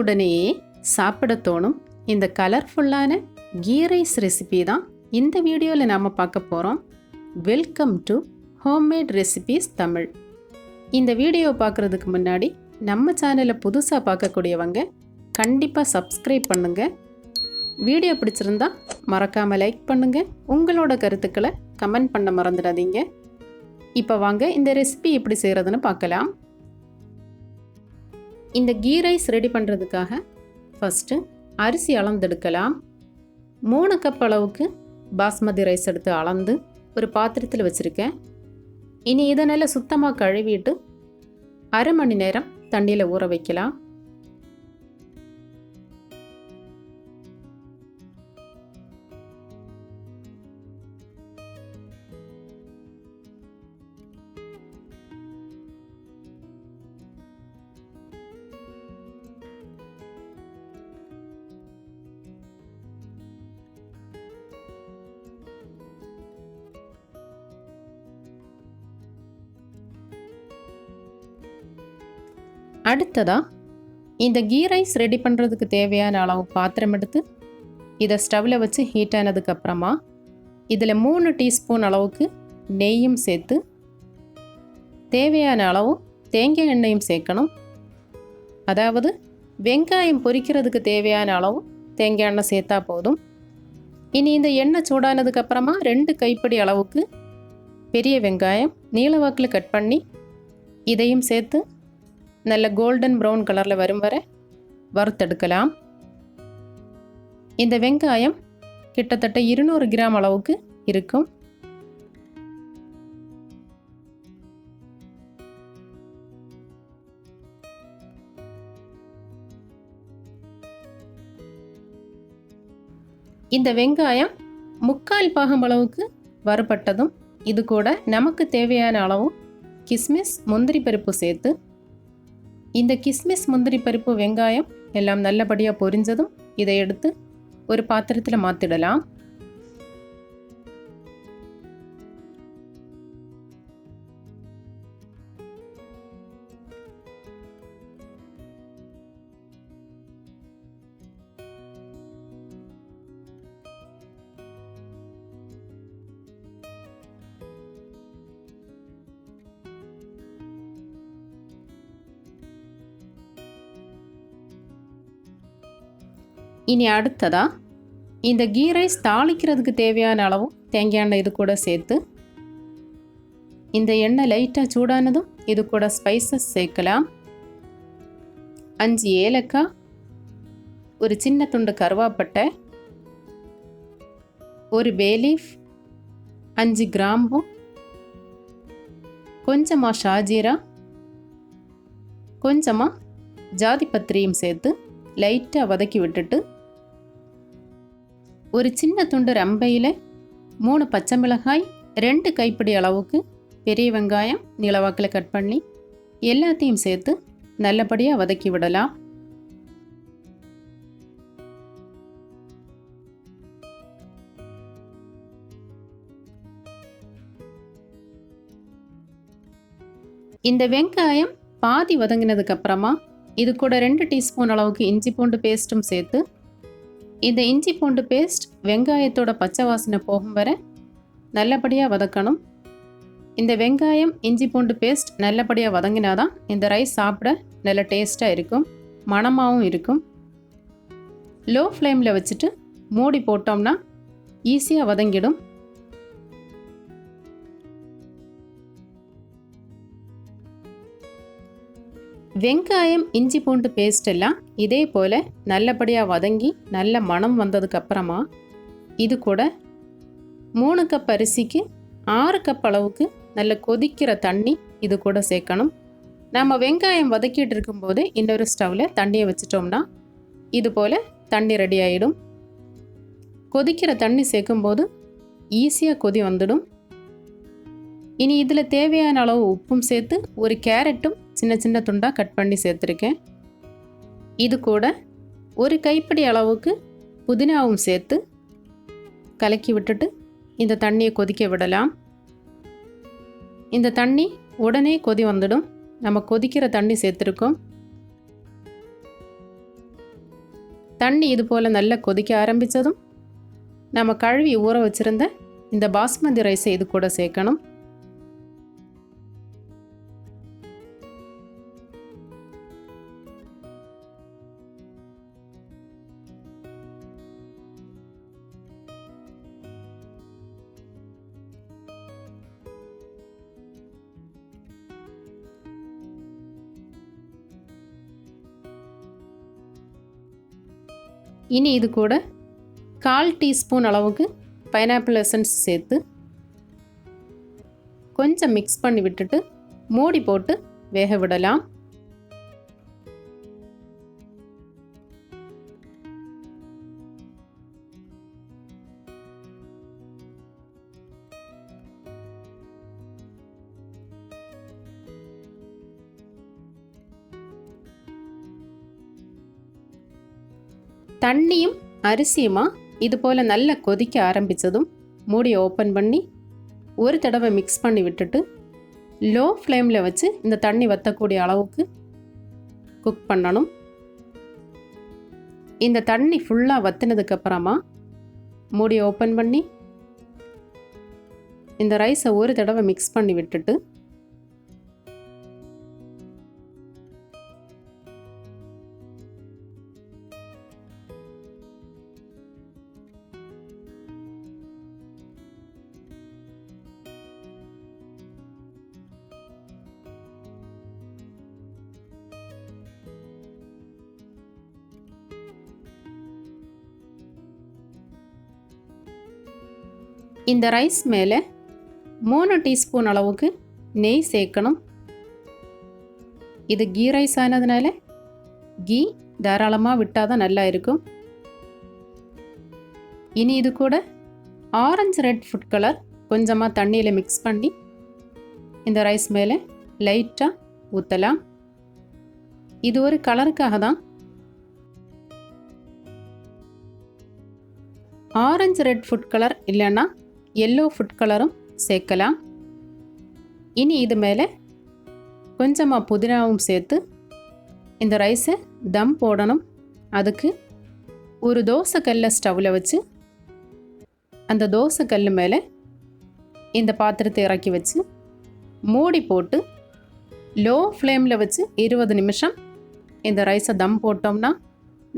உடனேயே சாப்பிட தோணும் இந்த கலர்ஃபுல்லான கீ ரைஸ் ரெசிபி தான் இந்த வீடியோவில் நாம் பார்க்க போகிறோம். Welcome to homemade recipes Tamil. இந்த வீடியோ பார்க்குறதுக்கு முன்னாடி நம்ம சேனலை புதுசாக பார்க்கக்கூடியவங்க கண்டிப்பாக சப்ஸ்கிரைப் பண்ணுங்கள். வீடியோ பிடிச்சிருந்தா மறக்காமல் லைக் பண்ணுங்கள். உங்களோட கருத்துக்களை கமெண்ட் பண்ண மறந்துடாதீங்க. இப்போ வாங்க இந்த ரெசிபி எப்படி செய்கிறதுன்னு பார்க்கலாம். இந்த கீ ரைஸ் ரெடி பண்ணுறதுக்காக ஃபஸ்ட்டு அரிசி அளந்தெடுக்கலாம். 3 கப் அளவுக்கு பாஸ்மதி ரைஸ் எடுத்து அளந்து ஒரு பாத்திரத்தில் வச்சுருக்கேன். இனி இதை நல்லா சுத்தமாக கழுவிட்டு அரை மணி நேரம் தண்ணியில் ஊற வைக்கலாம். அடுத்ததாக இந்த கீ ரைஸ் ரெடி பண்ணுறதுக்கு தேவையான அளவு பாத்திரம் எடுத்து இதை ஸ்டவ்வில் வச்சு ஹீட் ஆனதுக்கப்புறமா இதில் 3 டீஸ்பூன் அளவுக்கு நெய்யும் சேர்த்து தேவையான அளவு தேங்காய் எண்ணெயும் சேர்க்கணும். அதாவது வெங்காயம் பொரிக்கிறதுக்கு தேவையான அளவு தேங்காய் எண்ணெய் சேர்த்தா போதும். இனி இந்த எண்ணெய் சூடானதுக்கப்புறமா 2 கைப்பிடி அளவுக்கு பெரிய வெங்காயம் நீளவாக்கில் கட் பண்ணி இதையும் சேர்த்து நல்ல கோல்டன் ப்ரௌன் கலரில் வரும் வரை வறுத்தெடுக்கலாம். இந்த வெங்காயம் கிட்டத்தட்ட 200 கிராம் அளவுக்கு இருக்கும். இந்த வெங்காயம் 3/4 பாகம் அளவுக்கு வறுபட்டதும் இது கூட நமக்கு தேவையான அளவு கிஸ்மிஸ் முந்திரி பருப்பு சேர்த்து இந்த கிஸ்மிஸ் முந்திரி பருப்பு வெங்காயம் எல்லாம் நல்லபடியாக பொரிஞ்சதும் இதை எடுத்து ஒரு பாத்திரத்தில் மாற்றிடலாம். இனி அடுத்ததாக இந்த கீ ரைஸ் தாளிக்கிறதுக்கு தேவையான அளவு தேங்காய் எண்ணெய் இது கூட சேர்த்து இந்த எண்ணெய் லைட்டாக சூடானதும் இது கூட ஸ்பைசஸ் சேர்க்கலாம். 5 ஏலக்காய், ஒரு சின்ன துண்டு கருவாப்பட்டை, ஒரு பே லீஃப், 5 கிராம்பு, கொஞ்சமாக ஷாஜீரா, கொஞ்சமாக ஜாதி பத்திரியும் சேர்த்து லைட்டாக வதக்கி விட்டுட்டு ஒரு சின்ன துண்டு ரம்பையில் 3 பச்சை மிளகாய், 2 கைப்பிடி அளவுக்கு பெரிய வெங்காயம் நீளவாக்கில் கட் பண்ணி எல்லாத்தையும் சேர்த்து நல்லபடியாக வதக்கி விடலாம். இந்த வெங்காயம் பாதி வதங்கினதுக்கு அப்புறமா இது கூட 2 டீஸ்பூன் அளவுக்கு இஞ்சி பூண்டு பேஸ்ட்டும் சேர்த்து இந்த இஞ்சி பூண்டு பேஸ்ட் வெங்காயத்தோட பச்சை வாசனை போகும் வரை நல்லபடியாக வதக்கணும். இந்த வெங்காயம் இஞ்சி பூண்டு பேஸ்ட் நல்லபடியாக வதங்கினாதான் இந்த ரைஸ் சாப்பிட நல்ல டேஸ்ட்டாக இருக்கும், மணமாகவும் இருக்கும். லோ ஃப்ளேமில் வச்சுட்டு மூடி போட்டோம்னா ஈஸியாக வதங்கிடும். வெங்காயம் இஞ்சி பூண்டு பேஸ்ட் எல்லாம் இதே போல் நல்லபடியாக வதங்கி நல்ல மணம் வந்ததுக்கப்புறமா இது கூட 3 கப் அரிசிக்கு 6 கப் அளவுக்கு நல்ல கொதிக்கிற தண்ணி இது கூட சேர்க்கணும். நம்ம வெங்காயம் வதக்கிட்டு இருக்கும்போது இன்னொரு ஸ்டவ்வில் தண்ணியை வச்சிட்டோம்னா இது போல் தண்ணி ரெடி ஆகிடும். கொதிக்கிற தண்ணி சேர்க்கும்போது ஈஸியாக கொதி வந்துடும். இனி இதில் தேவையான அளவு உப்பும் சேர்த்து ஒரு கேரட்டும் சின்ன சின்ன துண்டாக கட் பண்ணி சேர்த்துருக்கேன். இது கூட ஒரு கைப்பிடி அளவுக்கு புதினாவும் சேர்த்து கலக்கி விட்டுட்டு இந்த தண்ணியை கொதிக்க விடலாம். இந்த தண்ணி உடனே கொதி வந்துடும். நம்ம கொதிக்கிற தண்ணி சேர்த்துருக்கோம். தண்ணி இது போல் நல்லா கொதிக்க ஆரம்பித்ததும் நம்ம கழுவி ஊற வச்சுருந்த இந்த பாஸ்மதி ரைஸை இது கூட சேர்க்கணும். இனி இது கூட 1/4 டீஸ்பூன் அளவுக்கு பைனாப்பிள் எசன்ஸ் சேர்த்து கொஞ்சம் மிக்ஸ் பண்ணி விட்டுட்டு மூடி போட்டு வேக விடலாம். தண்ணியும் அரிசியுமா இது போல் நல்லா கொதிக்க ஆரம்பித்ததும் மூடியை ஓப்பன் பண்ணி ஒரு தடவை மிக்ஸ் பண்ணி விட்டுட்டு லோ ஃப்ளேமில் வச்சு இந்த தண்ணி வற்றக்கூடிய அளவுக்கு குக் பண்ணணும். இந்த தண்ணி ஃபுல்லாக வற்றினதுக்கப்புறமா மூடியை ஓப்பன் பண்ணி இந்த ரைஸை ஒரு தடவை மிக்ஸ் பண்ணி விட்டுட்டு இந்த ரைஸ் மேலே 3 டீஸ்பூன் அளவுக்கு நெய் சேர்க்கணும். இது கீ ரைஸ் ஆனதுனால கீ தாராளமாக விட்டால் தான் நல்லா இருக்கும். இனி இது கூட ஆரஞ்சு ரெட் ஃபுட் கலர் கொஞ்சமாக தண்ணியில் மிக்ஸ் பண்ணி இந்த ரைஸ் மேலே லைட்டாக ஊற்றலாம். இது ஒரு கலருக்காக தான். ஆரஞ்சு ரெட் ஃபுட் கலர் இல்லைன்னா எல்லோ ஃபுட் கலரும் சேர்க்கலாம். இனி இது மேலே கொஞ்சமாக புதினாவும் சேர்த்து இந்த ரைஸை தம் போடணும். அதுக்கு ஒரு தோசைக்கல்லை ஸ்டவ்வில் வச்சு அந்த தோசைக்கல் மேலே இந்த பாத்திரத்தை இறக்கி வச்சு மூடி போட்டு லோ ஃப்ளேமில் வச்சு 20 நிமிஷம் இந்த ரைஸை தம் போட்டோம்னா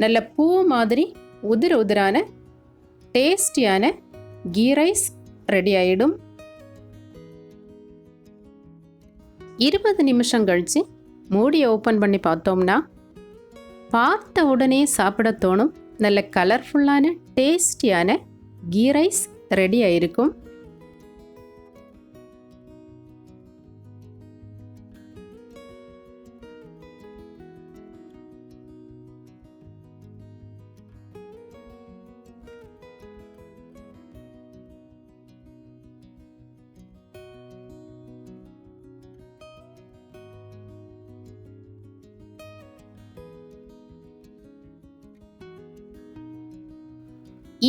நல்ல பூ மாதிரி உதிரான டேஸ்டியான கீ ரைஸ் ரெடி ஆகிடும். 20 நிமிஷம் கழித்து மூடியை ஓப்பன் பண்ணி பார்த்தோம்னா பார்த்த உடனே சாப்பிட தோணும் நல்ல கலர்ஃபுல்லான டேஸ்டியான கீ ரைஸ் ரெடி ஆகிருக்கும்.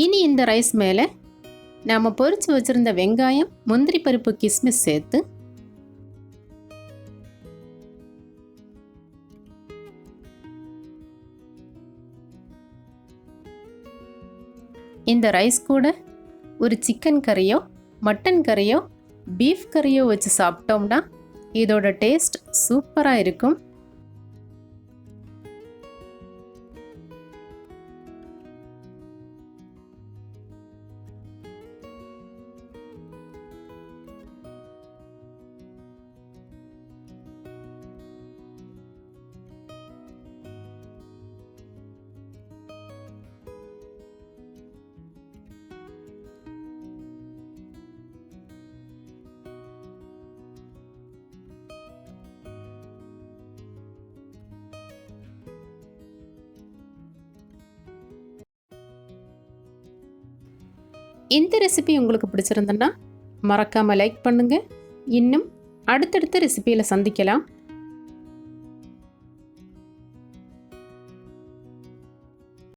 இனி இந்த ரைஸ் மேலே நாம் பொரிச்சு வச்சுருந்த வெங்காயம், முந்திரி பருப்பு, கிஸ்மிஸ் சேர்த்து இந்த ரைஸ் கூட ஒரு சிக்கன் கறியோ, மட்டன் கறியோ, பீஃப் கறியோ வச்சு சாப்பிட்டோம்னா இதோட டேஸ்ட் சூப்பராக இருக்கும். இந்த ரெசிபி உங்களுக்கு பிடிச்சிருந்ததுன்னா மறக்காமல் லைக் பண்ணுங்கள். இன்னும் அடுத்தடுத்த ரெசிபியில் சந்திக்கலாம்.